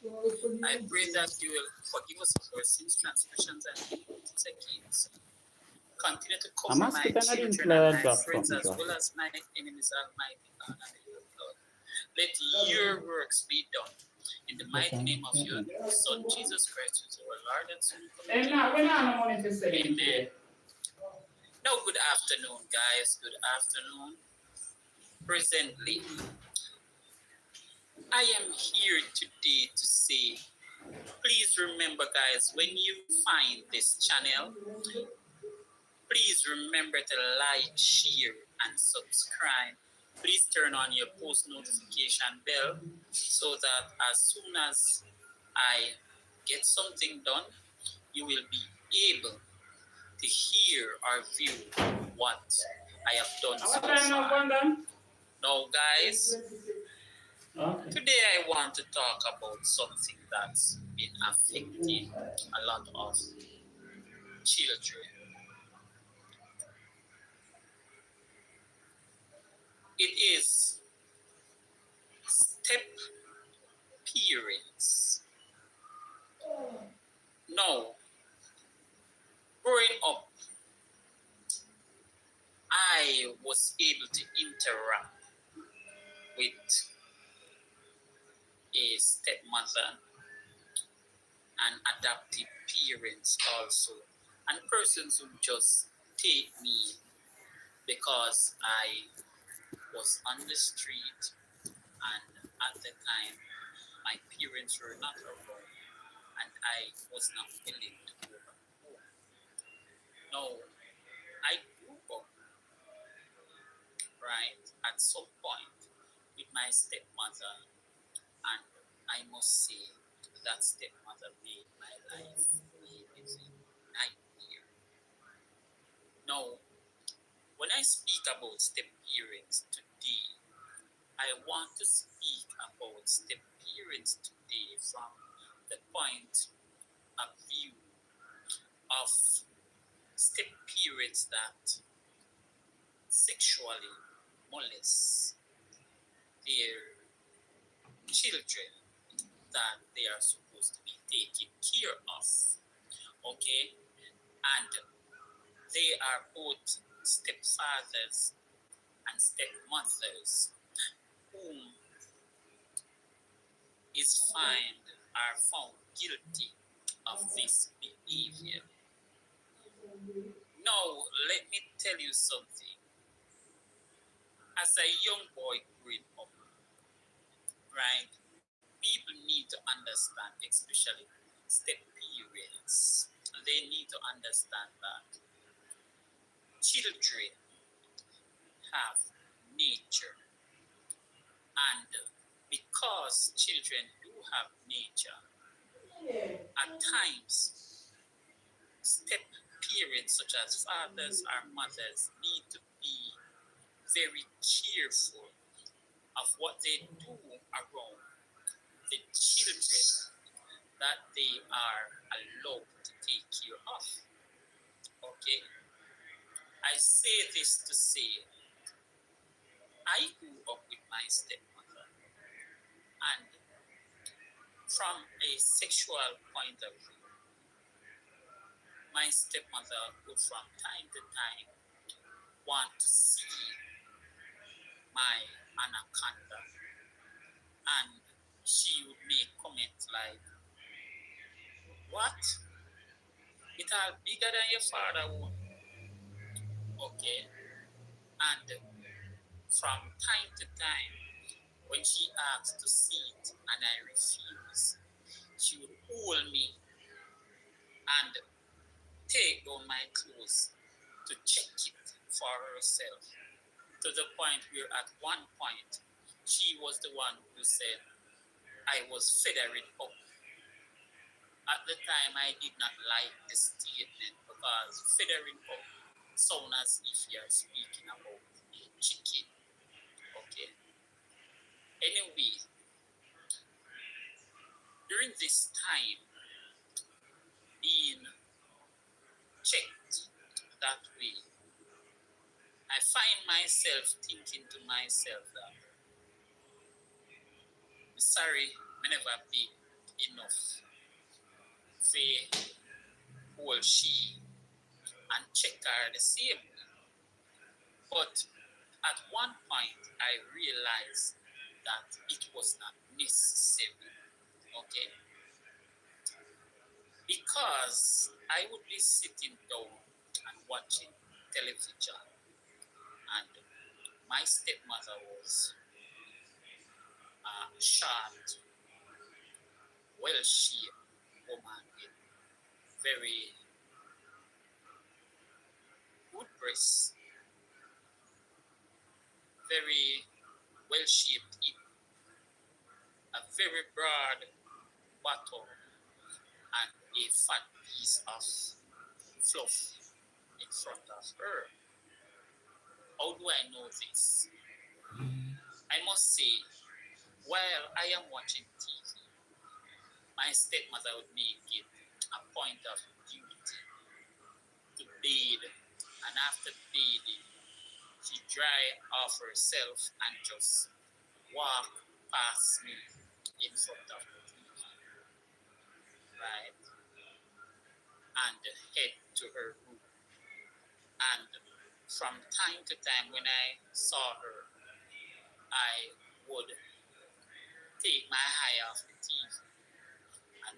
I pray that you will forgive us of our sins, transgressions, and iniquities. Continue to cover my children and my friends as well as my enemies, Almighty God and your Lord. Let your works be done in the mighty name of your Son, Jesus Christ, who is our Lord and Savior. Amen. Now, good afternoon, guys. Good afternoon. Presently, I am here today to say, please remember, guys, when you find this channel, please remember to like, share, and subscribe. Please turn on your post notification bell so that as soon as I get something done, you will be able to hear or view what I have done so far. Now, guys, today I want to talk about something that's been affecting a lot of children. It is step parents. Now, growing up, I was able to interact with a stepmother and adoptive parents also, and persons who just take me because I was on the street and at the time my parents were not around and I was not willing to go back home. Now, I grew up, right, at some point with my stepmother, and I must say that stepmother made my life a living nightmare. Now, when I speak about step parents today, I want to speak about step parents today from the point of view of step parents that sexually molest their children that they are supposed to be taking care of. Okay? And they are both stepfathers and stepmothers whom are found guilty of this behavior. Now, let me tell you something. As a young boy growing up, right, people need to understand, especially step parents, they need to understand that children have nature, and because children do have nature, at times step parents such as fathers or mothers need to be very careful of what they do around the children that they are allowed to take care of. Okay? I say this to say, I grew up with my stepmother, and from a sexual point of view, my stepmother would from time to time want to see my anaconda, and she would make comments like, "What? It all bigger than your father would." Okay? And from time to time, when she asked to see it and I refused, she would hold me and take down my clothes to check it for herself. To the point where at one point, she was the one who said I was feathering up. At the time, I did not like the statement because feathering up sounds as if you are speaking about a chicken. Okay. Anyway, during this time, being checked that way, I find myself thinking to myself that, sorry, I never be enough for hold she and check her the same. But at one point, I realized that it was not necessary. Okay, because I would be sitting down and watching television, and my stepmother was a short, well shaped woman with very good breasts, very well shaped hip, a very broad bottom, and a fat piece of fluff in front of her. How do I know this? I must say, while I am watching TV, my stepmother would make it a point of duty to bathe, and after bathing, she dry off herself and just walk past me in front of the TV, right? And head to her room. And from time to time, when I saw her, I would take my eye off the TV and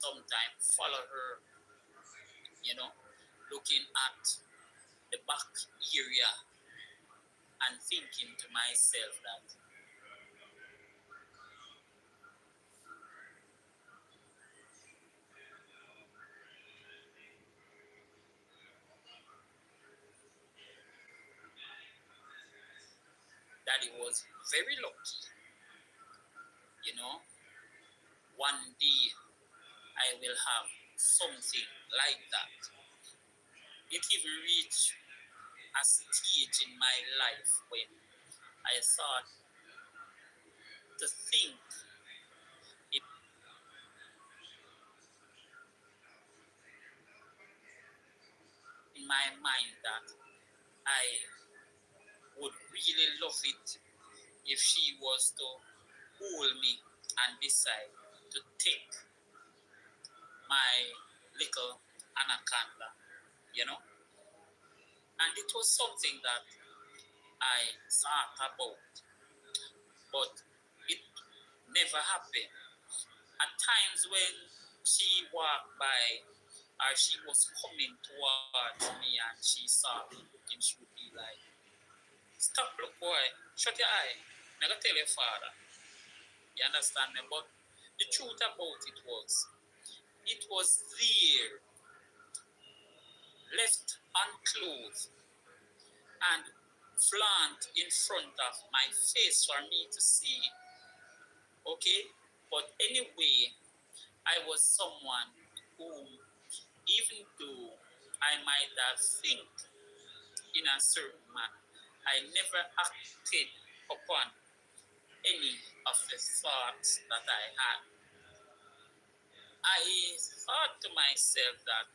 sometimes follow her, you know, looking at the back area and thinking to myself that it was very lucky, you know, one day I will have something like that. It even reached a stage in my life when I thought to think in my mind that I would really love it if she was to hold me and decide to take my little anaconda, you know. And it was something that I thought about, but it never happened. At times when she walked by or she was coming towards me and she saw me looking, she would be like, "Stop, look, boy, shut your eye. Never tell your father." You understand me? But the truth about it was there, left unclothed and flaunt in front of my face for me to see. Okay? But anyway, I was someone who, even though I might have think in a certain manner, I never acted upon any of the thoughts that I had. I thought to myself that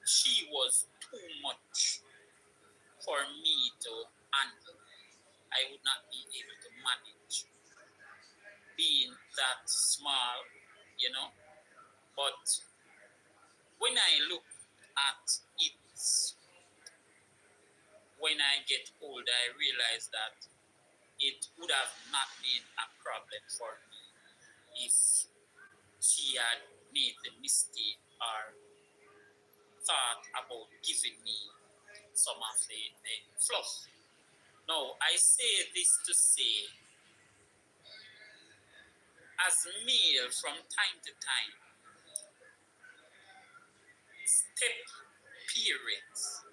she was too much for me to handle. I would not be able to manage being that small, you know. But when I look at it, when I get older, I realize that it would have not been a problem for me if she had made the mistake or thought about giving me some of the fluff. Now, I say this to say, as male from time to time, step parents,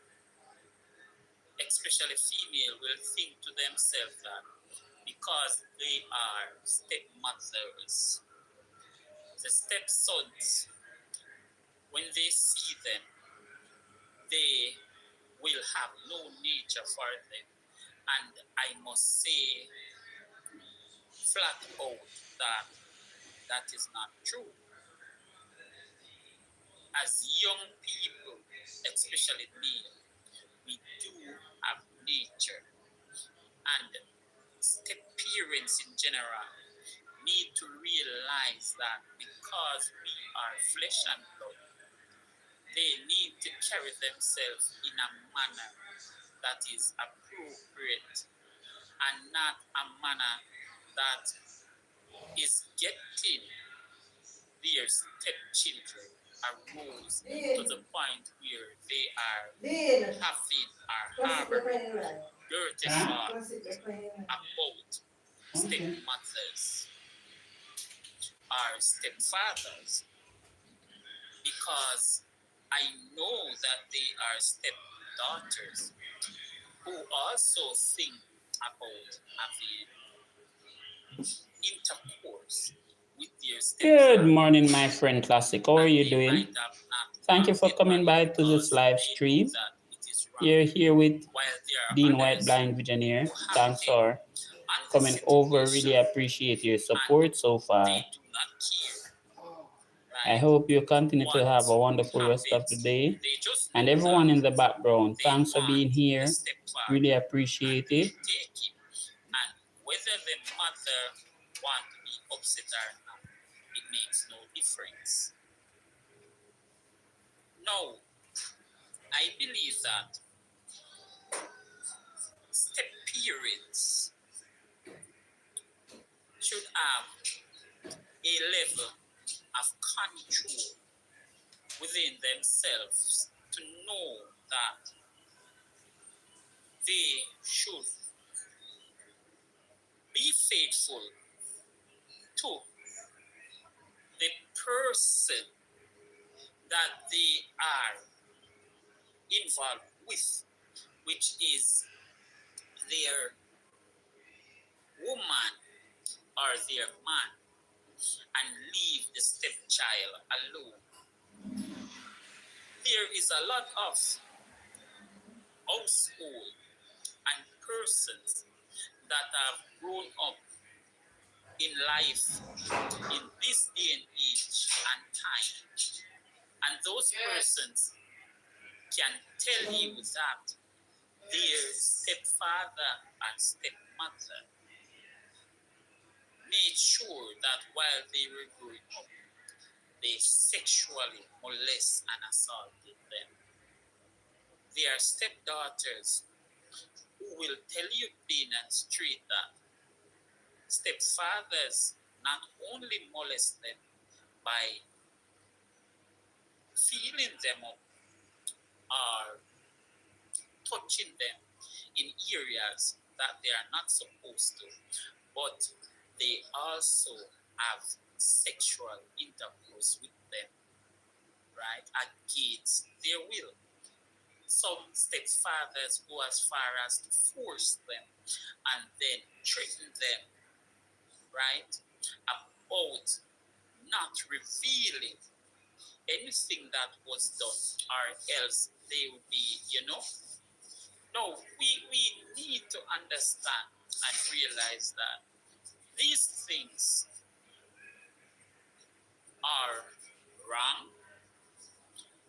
especially female, will think to themselves that because they are stepmothers, the stepsons, when they see them, they will have no nature for them. And I must say flat out that that is not true. As young people, especially me, we do have nature. parents in general need to realize that because we are flesh and blood, they need to carry themselves in a manner that is appropriate and not a manner that is getting their stepchildren arose to the point where they are having or harboring dirty thoughts about stepmothers or stepfathers, because I know that they are stepdaughters who also think about having intercourse with their stepfather. Good morning, my friend Classic. How are you doing? Thank you for coming by to this live stream. You're here with Dean White, Blind Visioneer. Thanks for coming over. Really appreciate your support so far. I hope you continue to have a wonderful rest of the day. And everyone in the background, thanks for being here. Really appreciate it. And whether the mother want to be upset or not, it makes no difference. No, I believe that step parents should have a level of control within themselves to know that they should be faithful to the person that they are involved with, which is their woman or their man, and leave the stepchild alone. There is a lot of household and persons that have grown up in life in this day and age and time, and those persons can tell you that their stepfather and stepmother made sure that while they were growing up, they sexually molest and assaulted them. They are stepdaughters who will tell you plain and straight that stepfathers not only molest them by feeling them up or touching them in areas that they are not supposed to, but they also have sexual intercourse with them, right, against their will. Some stepfathers go as far as to force them and then threaten them, right, about not revealing anything that was done, or else they will be, No, we need to understand and realize that these things are wrong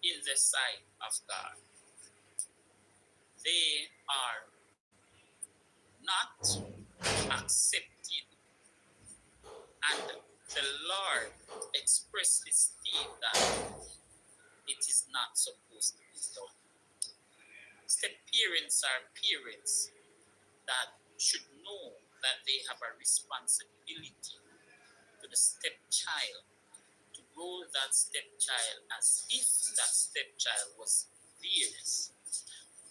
in the sight of God. They are not accepted, and the Lord expressly stated that it is not supposed to be done. Step parents are parents that should know that they have a responsibility to the stepchild, to grow that stepchild as if that stepchild was theirs.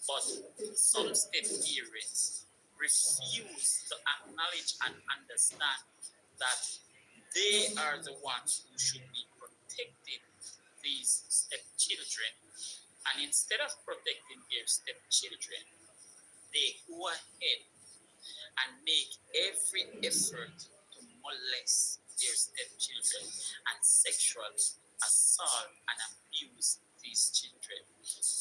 But some step parents refuse to acknowledge and understand that they are the ones who should be protecting these stepchildren. And instead of protecting their stepchildren, they go ahead and make every effort to molest their stepchildren and sexually assault and abuse these children.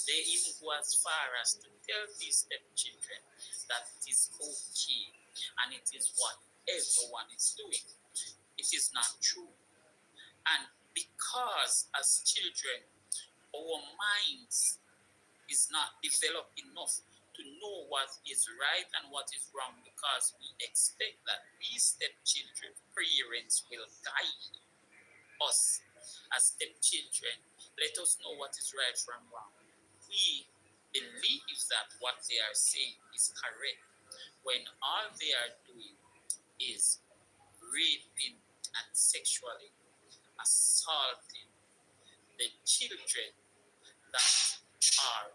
They even go as far as to tell these stepchildren that it is okay and it is what everyone is doing. It is not true. And because as children, our minds is not developed enough to to know what is right and what is wrong, because we expect that we stepchildren parents will guide us as stepchildren. Let us know what is right from wrong. We believe that what they are saying is correct when all they are doing is raping and sexually assaulting the children that are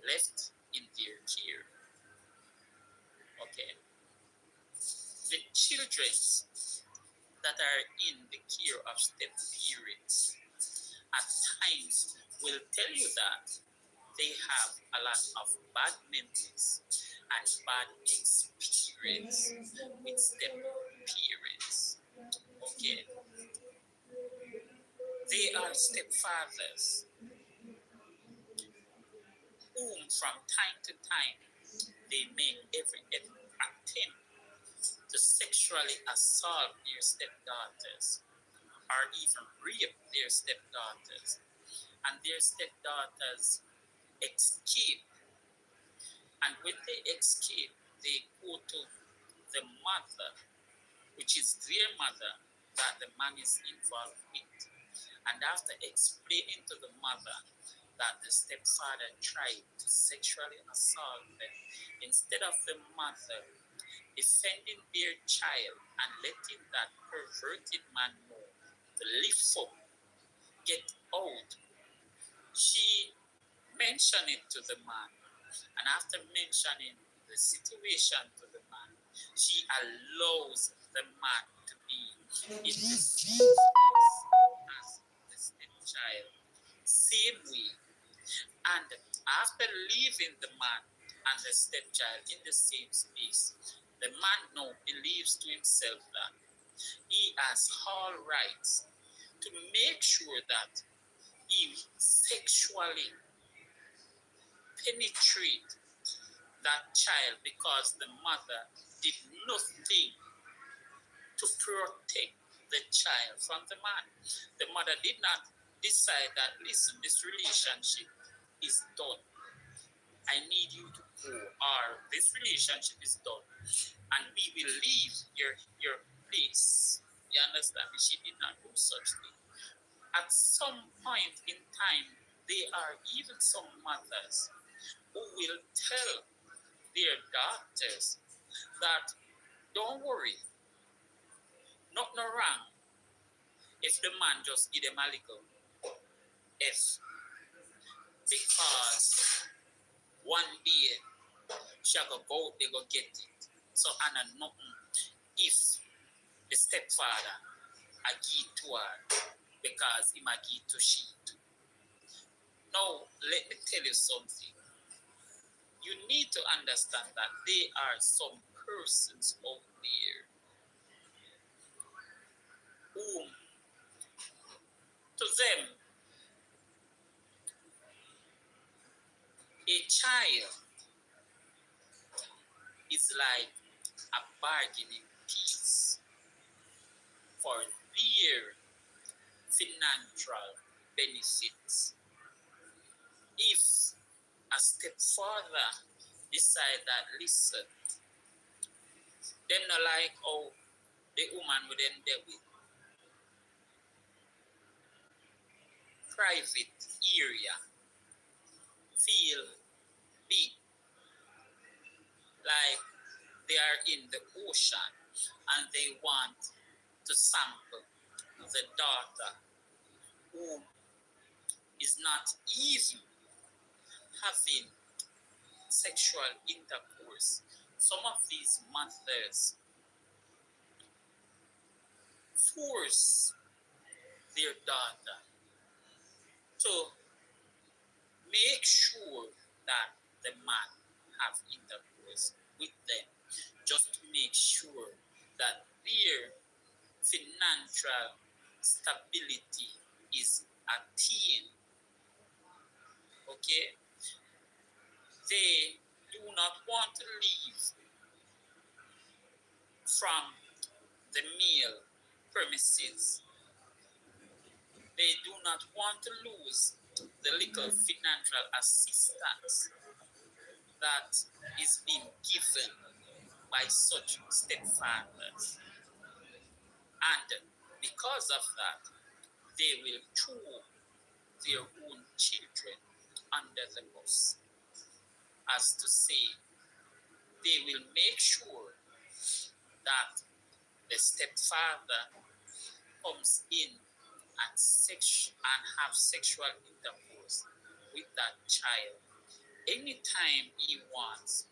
left in their care. Okay? The children that are in the care of step parents at times will tell you that they have a lot of bad memories and bad experience with step parents. Okay? They are stepfathers whom from time to time they make every attempt to sexually assault their stepdaughters or even rape their stepdaughters. And their stepdaughters escape. And when they escape, they go to the mother, which is their mother, that the man is involved with. And after explaining to the mother that the stepfather tried to sexually assault them, instead of the mother defending their child and letting that perverted man know to lift up, get out, she mentioned it to the man. And after mentioning the situation to the man, she allows the man to be in the same space as the stepchild. Same way. And after leaving the man and the stepchild in the same space, the man now believes to himself that he has all rights to make sure that he sexually penetrate that child, because the mother did nothing to protect the child from the man. The mother did not decide that, listen, this relationship is done. I need you to go, or this relationship is done, and we will leave your place. You understand? She did not do such thing. At some point in time, there are even some mothers who will tell their daughters that don't worry, nothing wrong if the man just give them a little F, because one day she go they go get it. So Anna nothing if the stepfather I give to her because he might give to she too. Now let me tell you something. You need to understand that there are some persons out there whom to them a child is like a bargaining piece for their financial benefits. If a stepfather decide that, listen, them not like how the woman would then deal with private area, feel big, like they are in the ocean and they want to sample the daughter who is not even having sexual intercourse. Some of these mothers force their daughter to make sure that the man have intercourse with them, just to make sure that their financial stability is attained. Okay? They do not want to leave from the male premises. They do not want to lose the little financial assistance that is being given by such stepfathers. And because of that, they will throw their own children under the bus. As to say, they will make sure that the stepfather comes in and have sexual intercourse with that child anytime he wants,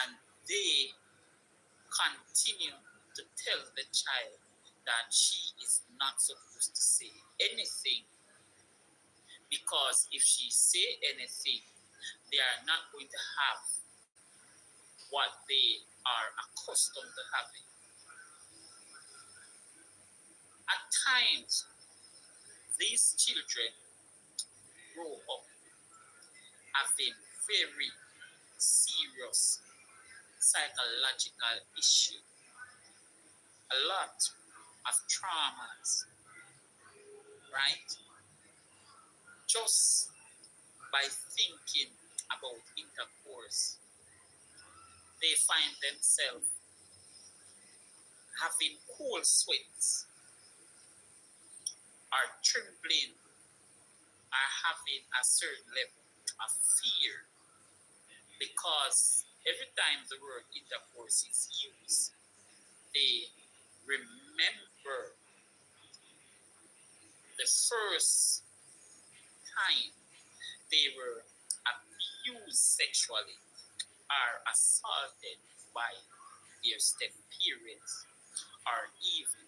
and they continue to tell the child that she is not supposed to say anything, because if she say anything, they are not going to have what they are accustomed to having. At times, these children grow up having very serious psychological issue, a lot of traumas, right? Just by thinking about intercourse, they find themselves having cold sweats, are trembling, are having a certain level of fear, because every time the word intercourse is used, they remember the first time they were abused sexually or assaulted by their step parents or even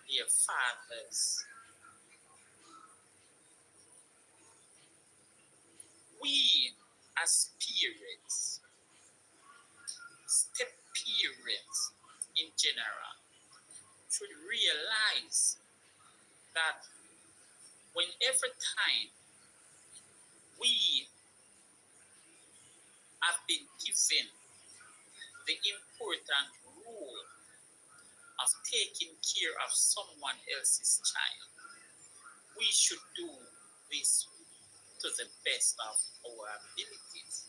their fathers. We as parents, step parents in general, should realize that whenever time we have been given the important role of taking care of someone else's child, we should do this to the best of our abilities.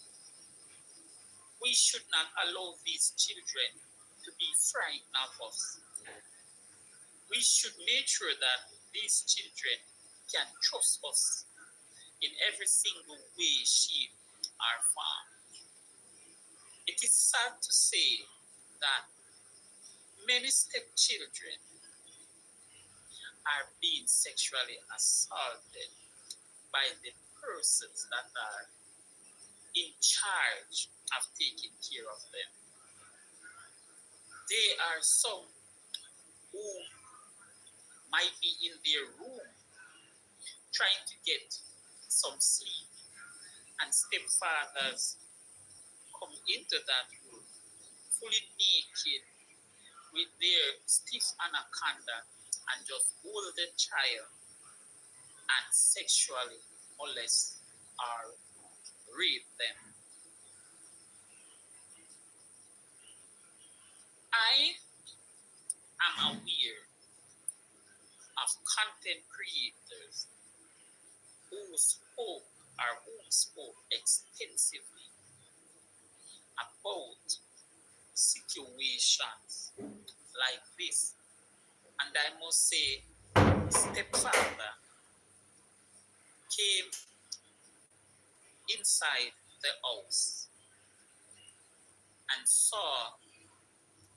We should not allow these children to be frightened of us. We should make sure that these children can trust us in every single way, shape, or form. It is sad to say that many stepchildren are being sexually assaulted by the persons that are in charge of taking care of them. They are some who might be in their room trying to get some sleep, and stepfathers come into that room fully naked with their stiff anaconda and just hold the child and sexually molest or rape them. I am aware of content creators who spoke extensively about situations like this. And I must say, stepfather came inside the house and saw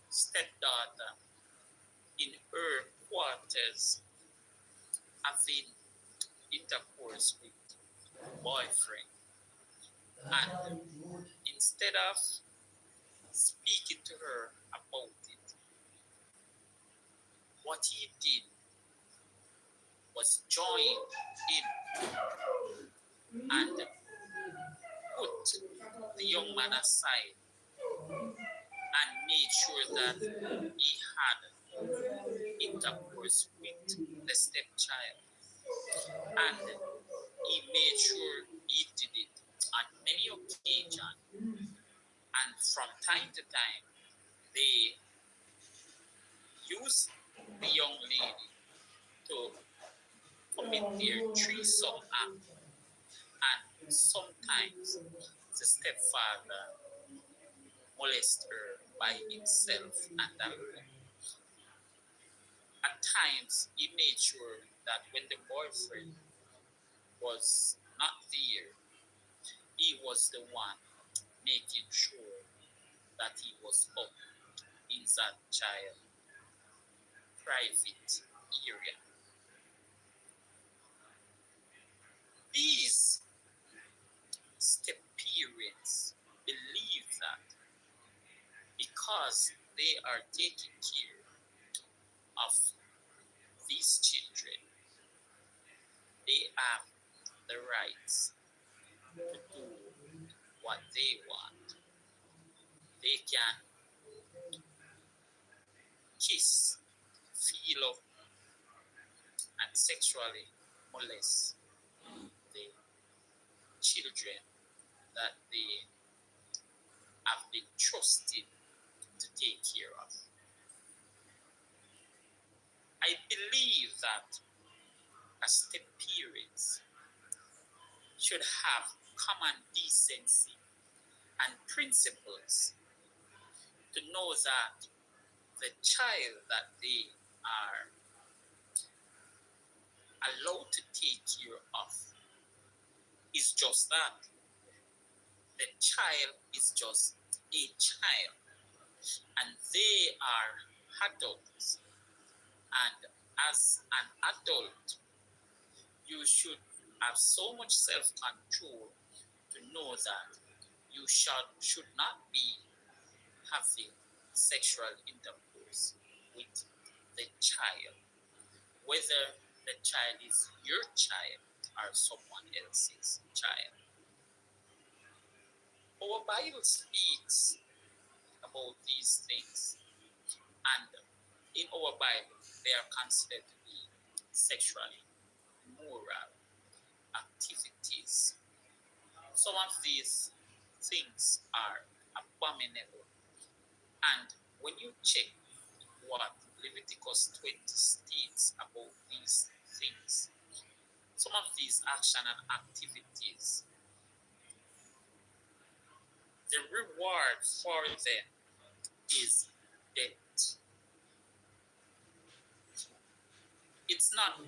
stepdaughter in her quarters having intercourse with boyfriend. And instead of speaking to her about it, what he did was join in and put the young man aside and made sure that he had intercourse with the stepchild. And he made sure he did it on many occasions. And from time to time, they used the young lady to commit their threesome act. And sometimes the stepfather molest her by himself and alone. At times, he made sure that when the boyfriend was not there, he was the one making sure that he was up in that child private area. These step parents believe that because they are taking care of these children, they have the rights to do what they want. They can kiss, feel of, and sexually molest the children that they have been trusted to take care of. I believe that as step parents should have common decency and principles to know that the child that they are allowed to take care of is just that. The child is just a child, and they are adults. And as an adult, you should have so much self control to know that you should not be having sexual intercourse with the child, whether the child is your child or someone else's child. Our Bible speaks about these things, and in our Bible, they are considered to be sexually immoral activities. Some of these things are abominable, and when you check what Leviticus 20 states about these things, some of these action and activities, the reward for them is death. It's not